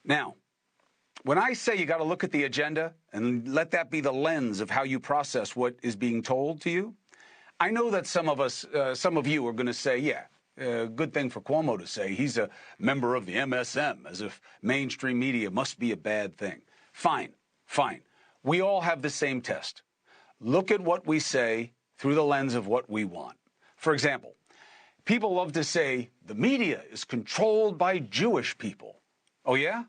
Now, when I say you got to look at the agenda and let that be the lens of how you process what is being told to you, I know that some of you are going to say, yeah, good thing for Cuomo to say he's a member of the MSM, as if mainstream media must be a bad thing. Fine, fine. We all have the same test. Look at what we say through the lens of what we want. For example, people love to say the media is controlled by Jewish people. Oh, yeah?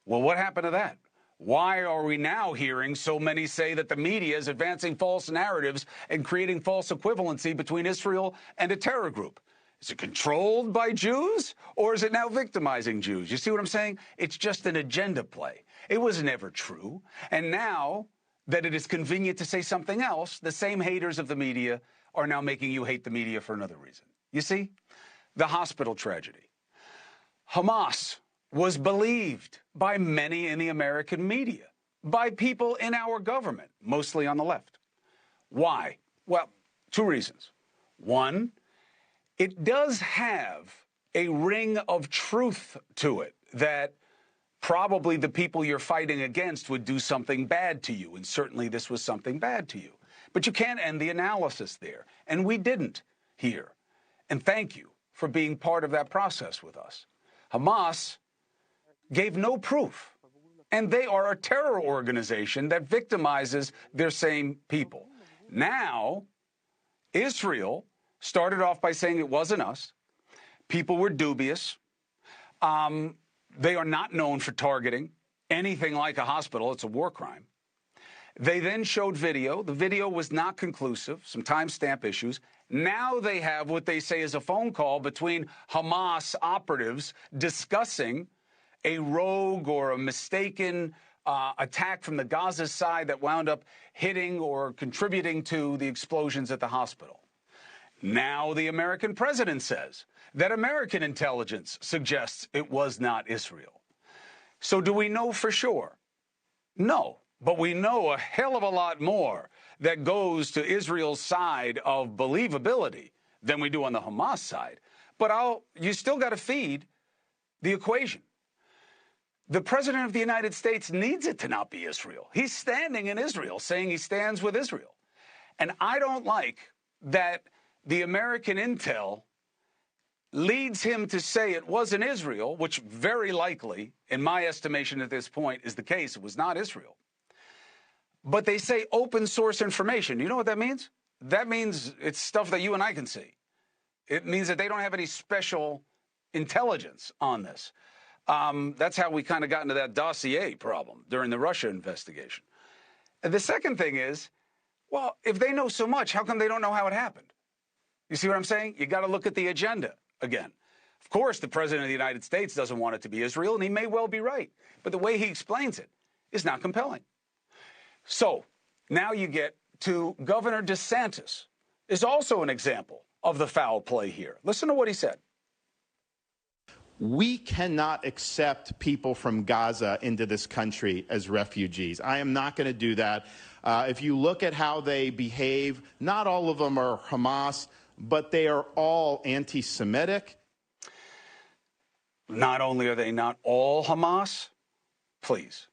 Well, what happened to that? Why are we now hearing so many say that the media is advancing false narratives and creating false equivalency between Israel and a terror group? Is it controlled by Jews, or is it now victimizing Jews? You see what I'm saying? It's just an agenda play. It was never true. And now that it is convenient to say something else, the same haters of the media are now making you hate the media for another reason. You see? The hospital tragedy. Hamas was believed by many in the American media, by people in our government, mostly on the left. Why? Well, two reasons. One, it does have a ring of truth to it that probably the people you're fighting against would do something bad to you, and certainly this was something bad to you. But you can't end the analysis there, and we didn't here. And thank you for being part of that process with us. Hamas gave no proof, and they are a terror organization that victimizes their same people. Now, Israel started off by saying it wasn't us. People were dubious. They are not known for targeting anything like a hospital. It's a war crime. They then showed video. The video was not conclusive, some timestamp issues. Now they have what they say is a phone call between Hamas operatives discussing a rogue or a mistaken attack from the Gaza side that wound up hitting or contributing to the explosions at the hospital. Now the American president says that American intelligence suggests it was not Israel. So do we know for sure? No, but we know a hell of a lot more that goes to Israel's side of believability than we do on the Hamas side. But you still got to feed the equation. The president of the United States needs it to not be Israel. He's standing in Israel, saying he stands with Israel. And I don't like that the American intel leads him to say it wasn't Israel, which very likely, in my estimation at this point, is the case. It was not Israel. But they say open source information. You know what that means? That means it's stuff that you and I can see. It means that they don't have any special intelligence on this. That's how we kind of got into that dossier problem during the Russia investigation. And the second thing is, well, if they know so much, how come they don't know how it happened? You see what I'm saying? You got to look at the agenda again. Of course, the president of the United States doesn't want it to be Israel, and he may well be right. But the way he explains it is not compelling. So now you get to Governor DeSantis is also an example of the foul play here. Listen to what he said. We cannot accept people from Gaza into this country as refugees. I am not going to do that. If you look at how they behave, not all of them are Hamas, but they are all anti-Semitic. Not only are they not all Hamas, please.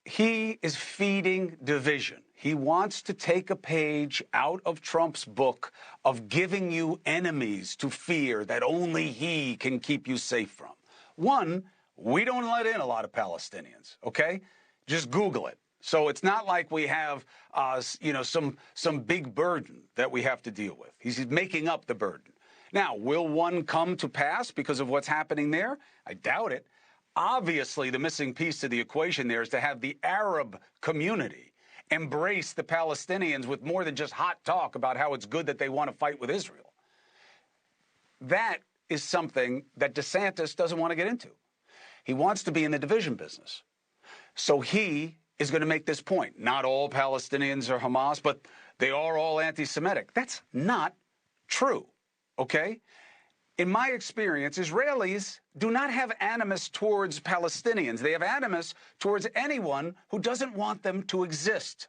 He is feeding division. He wants to take a page out of Trump's book of giving you enemies to fear that only he can keep you safe from. One, we don't let in a lot of Palestinians, okay? Just Google it. So it's not like we have, some big burden that we have to deal with. He's making up the burden. Now, will one come to pass because of what's happening there? I doubt it. Obviously, the missing piece to the equation there is to have the Arab community embrace the Palestinians with more than just hot talk about how it's good that they want to fight with Israel. That is something that DeSantis doesn't want to get into. He wants to be in the division business. So he is going to make this point. Not all Palestinians are Hamas, but they are all anti-Semitic. That's not true, okay? In my experience, Israelis do not have animus towards Palestinians. They have animus towards anyone who doesn't want them to exist.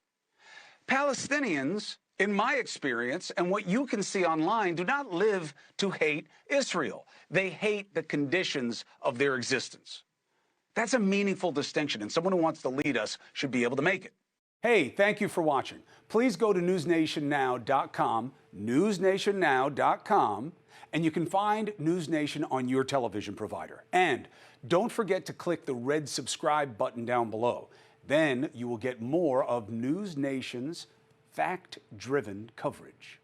Palestinians, in my experience, and what you can see online, do not live to hate Israel. They hate the conditions of their existence. That's a meaningful distinction, and someone who wants to lead us should be able to make it. Hey, thank you for watching. Please go to newsnationnow.com, newsnationnow.com, and you can find News Nation on your television provider. And don't forget to click the red subscribe button down below. Then you will get more of News Nation's fact-driven coverage.